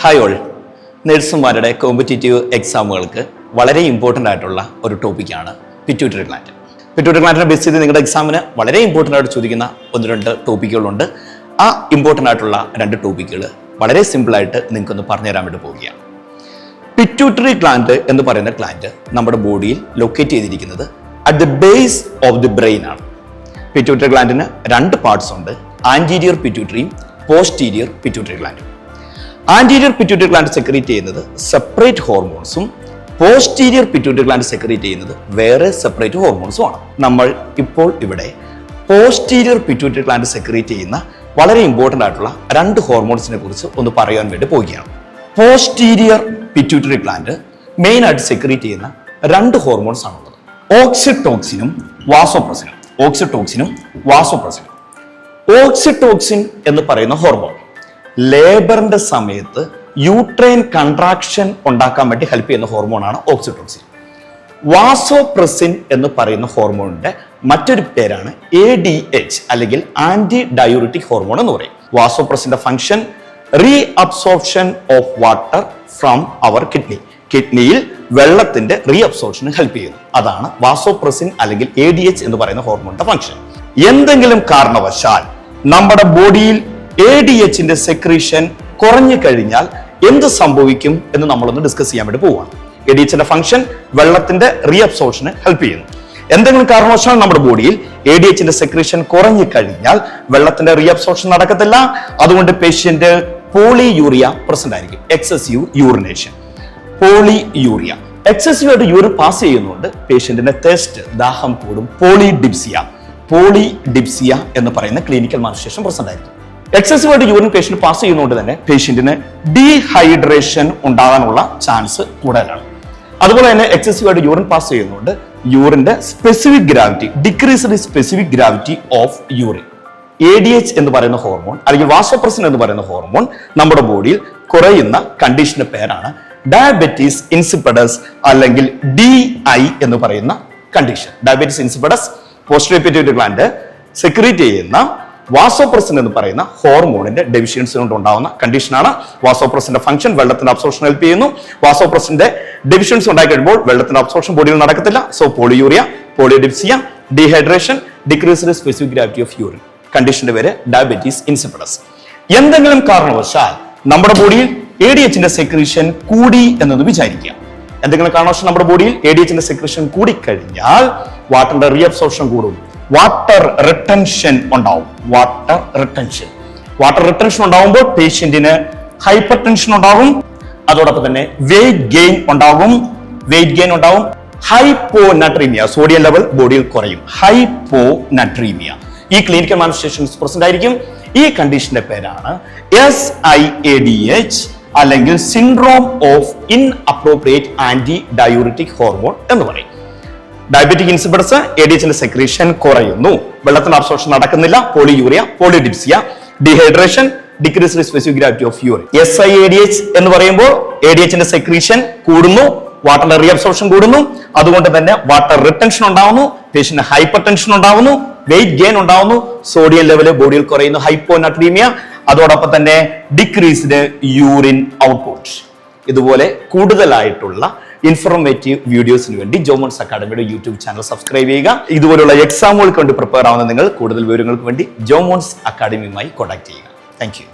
Hi all, നഴ്സുമാരുടെ competitive എക്സാമുകൾക്ക് വളരെ important ആയിട്ടുള്ള ഒരു ടോപ്പിക്കാണ് പിറ്റ്യൂട്ടറി ഗ്ലാൻഡ്. പിറ്റ്യൂട്ടറി ഗ്ലാൻഡിനെ ബേസ് ചെയ്ത് നിങ്ങളുടെ എക്സാമിന് വളരെ ഇമ്പോർട്ടൻ്റ് ആയിട്ട് ചോദിക്കുന്ന 1-2 ടോപ്പിക്കുകളുണ്ട്. ആ ഇമ്പോർട്ടൻ്റ് ആയിട്ടുള്ള 2 ടോപ്പിക്കുകൾ വളരെ സിമ്പിളായിട്ട് നിങ്ങൾക്കൊന്ന് പറഞ്ഞുതരാൻ വേണ്ടി പോവുകയാണ്. പിറ്റ്യൂട്ടറി ഗ്ലാൻഡ് എന്ന് പറയുന്ന ഗ്ലാൻഡ് നമ്മുടെ ബോഡിയിൽ ലൊക്കേറ്റ് ചെയ്തിരിക്കുന്നത് at the base of the brain ആണ്. പിറ്റ്യൂട്ടറി ഗ്ലാൻഡിന് 2 പാർട്സ് ഉണ്ട്, ആന്റീരിയർ പിറ്റ്യൂട്ടറിയും പോസ്റ്റീരിയർ പിറ്റ്യൂട്ടറി ഗ്ലാൻഡും. ആന്റീരിയർ പിറ്റ്യൂട്ടറി ഗ്ലാൻഡ് സെക്രീറ്റ് ചെയ്യുന്നത് സെപ്പറേറ്റ് ഹോർമോൺസും പോസ്റ്റീരിയർ പിറ്റ്യൂട്ടറി ഗ്ലാൻഡ് സെക്രീറ്റ് ചെയ്യുന്നത് വേറെ സെപ്പറേറ്റ് ഹോർമോൺസും ആണ്. നമ്മൾ ഇപ്പോൾ ഇവിടെ പോസ്റ്റീരിയർ പിറ്റ്യൂട്ടറി ഗ്ലാൻഡ് സെക്രീറ്റ് ചെയ്യുന്ന വളരെ ഇമ്പോർട്ടൻ്റ് ആയിട്ടുള്ള 2 ഹോർമോൺസിനെ കുറിച്ച് ഒന്ന് പറയാൻ വേണ്ടി പോവുകയാണ്. പോസ്റ്റീരിയർ പിറ്റ്യൂട്ടറി ഗ്ലാൻഡ് മെയിൻ ആയിട്ട് സെക്രീറ്റ് ചെയ്യുന്ന 2 ഹോർമോൺസ് ആണുള്ളത്, ഓക്സിറ്റോക്സിനും വാസോപ്രസിനും. ഓക്സിറ്റോക്സിൻ എന്ന് പറയുന്ന ഹോർമോൺ ലേബറിന്റെ സമയത്ത് യൂട്രൈൻ കൺട്രാക്ഷൻ ഉണ്ടാക്കാൻ വേണ്ടി ഹെൽപ്പ് ചെയ്യുന്ന ഹോർമോണാണ് ഓക്സിറ്റോക്സിൻ. വാസോപ്രസിൻ എന്ന് പറയുന്ന ഹോർമോണിന്റെ മറ്റൊരു പേരാണ് ADH അല്ലെങ്കിൽ ആന്റി ഡയൂറിറ്റിക് ഹോർമോൺ എന്ന് പറയും. വാസോപ്രസിന്റെ function reabsorption of water from our കിഡ്നിയിൽ വെള്ളത്തിന്റെ റീ അബ്സോർപ്ഷന് ഹെൽപ്പ് ചെയ്യുന്നു. അതാണ് വാസോപ്രസിൻ അല്ലെങ്കിൽ ADH എന്ന് പറയുന്ന ഹോർമോണിന്റെ ഫംഗ്ഷൻ. എന്തെങ്കിലും കാരണവശാൽ നമ്മുടെ ബോഡിയിൽ ADHന്റെ സെക്രീഷൻ കുറഞ്ഞു കഴിഞ്ഞാൽ എന്ത് സംഭവിക്കും എന്ന് നമ്മളൊന്ന് ഡിസ്കസ് ചെയ്യാൻ വേണ്ടി പോവുകയാണ്. ADHന്റെ ഫംഗ്ഷൻ വെള്ളത്തിന്റെ റീ അബ്സോർപ്ഷന് ഹെൽപ്പ് ചെയ്യുന്നു. എന്തെങ്കിലും കാരണവശാൽ നമ്മുടെ ബോഡിയിൽ ADHന്റെ സെക്രീഷൻ കുറഞ്ഞു കഴിഞ്ഞാൽ വെള്ളത്തിന്റെ റീ അബ്സോർപ്ഷൻ നടക്കത്തില്ല. അതുകൊണ്ട് പേഷ്യന്റ് പോളിയൂറിയ പ്രസന്റ് ആയിരിക്കും, എക്സസീവ് യൂറിനേഷൻ. പോളിയൂറിയ എക്സസീവ് ആയിട്ട് യൂറിൻ പാസ് ചെയ്യുന്നതുകൊണ്ട് പേഷ്യന്റിന്റെ തെസ്റ്റ് ദാഹം കൂടും. പോളിഡിപ്സിയ എന്ന് പറയുന്ന ക്ലിനിക്കൽ മാനിഫെസ്റ്റേഷൻ പ്രസന്റ് ആയിരിക്കും. എക്സസീവ് ആയിട്ട് യൂറിൻ പേഷ്യന്റ് പാസ് ചെയ്യുന്നതുകൊണ്ട് തന്നെ പേഷ്യന്റിന് ഡീഹൈഡ്രേഷൻ ഉണ്ടാകാനുള്ള ചാൻസ് കൂടുതലാണ്. അതുപോലെ തന്നെ എക്സസീവ് ആയിട്ട് യൂറിൻ പാസ് ചെയ്യുന്നതുകൊണ്ട് യൂറിന്റെ specific gravity, decreased specific gravity of urine. ADH എന്ന് പറയുന്ന ഹോർമോൺ അല്ലെങ്കിൽ വാസോപ്രസിൻ എന്ന് പറയുന്ന ഹോർമോൺ നമ്മുടെ ബോഡിയിൽ കുറയുന്ന കണ്ടീഷന്റെ പേരാണ് ഡയബറ്റീസ് ഇൻസിപ്പിഡസ് അല്ലെങ്കിൽ DI എന്ന് പറയുന്ന condition. Diabetes insipidus posterior pituitary gland secrete ചെയ്യുന്ന വാസോപ്രസിൻ എന്ന് പറയുന്ന ഹോർമോണിന്റെ ഡെഫിഷ്യൻസി കൊണ്ട് ഉണ്ടാകുന്ന കണ്ടീഷനാണ്. വാസോപ്രസിന്റെ ഫംഗ്ഷൻ വെള്ളത്തിന്റെ അബ്സോർപ്ഷൻ ഹെൽപ്പ് ചെയ്യുന്നു. വാസോപ്രസിന്റെ ഡെഫിഷ്യൻസി ഉണ്ടായി കഴിയുമ്പോൾ വെള്ളത്തിന്റെ അബ്സോർപ്ഷൻ ബോഡിയിൽ നടക്കത്തില്ല. So polyuria, polydipsia, dehydration, decreased specific gravity of urine. കണ്ടീഷന്റെ പേര് ഡയബറ്റീസ് ഇൻസിപ്പിഡസ്. എന്തെങ്കിലും കാരണവശാൽ നമ്മുടെ ബോഡിയിൽ ADHന്റെ സെക്രീഷൻ കൂടി എന്നൊന്ന് വിചാരിക്കുക. എന്തെങ്കിലും കാരണവശാൽ നമ്മുടെ ബോഡിയിൽ ADHന്റെ സെക്രീഷൻ കൂടിക്കഴിഞ്ഞാൽ വാട്ടറിന്റെ റീ അബ്സോർപ്ഷൻ കൂടും, വാട്ടർ റിട്ടൻഷൻ ഉണ്ടാവും. വാട്ടർ റിട്ടൻഷൻ ഉണ്ടാവുമ്പോൾ പേഷ്യന്റിന് ഹൈപ്പർ ടെൻഷൻ ഉണ്ടാകും. അതോടൊപ്പം തന്നെ വെയിറ്റ് ഗെയിൻ ഉണ്ടാകും. ഹൈപ്പോനട്രീമിയ, സോഡിയം ലെവൽ ബോഡിയിൽ കുറയും. ഹൈപ്പോനട്രീമിയ ഈ ക്ലിനിക്കൽ മാനിഫെസ്റ്റേഷൻസ് പ്രസന്റ് ആയിരിക്കും. ഈ കണ്ടീഷന്റെ പേരാണ് SIADH അല്ലെങ്കിൽ syndrome of inappropriate anti diuretic hormone എന്ന് പറയും. ഡയബറ്റിക് ഇൻസിപ്പിഡസ്, ADHന്റെ സെക്രീഷൻ കുറയുന്നു, വെള്ളത്തിന്റെ അബ്സോർപ്ഷൻ നടക്കുന്നില്ല. Polyurea, polydipsia, dehydration, decreased specific gravity of urine. SIADH എന്ന് പറയുമ്പോൾ ADHന്റെ സെക്രീഷൻ കൂടുന്നു, വാട്ടറിന്റെ റീ അബ്സോർപ്ഷൻ കൂടുന്നു. അതുകൊണ്ട് തന്നെ വാട്ടർ റിട്ടൻഷൻ ഉണ്ടാവുന്നു, പേഷ്യന്റ് ഹൈപ്പർ ടെൻഷൻ ഉണ്ടാവുന്നു, വെയിറ്റ് ഗെയിൻ ഉണ്ടാവുന്നു, സോഡിയം ലെവല് ബോഡിയിൽ കുറയുന്നു, ഹൈപ്പോനട്രീമിയ. അതോടൊപ്പം തന്നെ ഡിക്രീസ്ഡ് യൂറിൻ ഔട്ട്പുട്ട്. ഇതുപോലെ കൂടുതലായിട്ടുള്ള ഇൻഫോർമേറ്റീവ് വീഡിയോസിന് വേണ്ടി ജോമോൺസ് അക്കാഡമിയുടെ യൂട്യൂബ് ചാനൽ സബ്സ്ക്രൈബ് ചെയ്യുക. ഇതുപോലുള്ള എക്സാമുകൾക്ക് വേണ്ടി പ്രിപ്പയർ ആവുന്ന നിങ്ങൾ കൂടുതൽ വിവരങ്ങൾക്ക് വേണ്ടി ജോമോൺസ് അക്കാഡമിയുമായി കോൺടാക്ട് ചെയ്യുക. Thank you.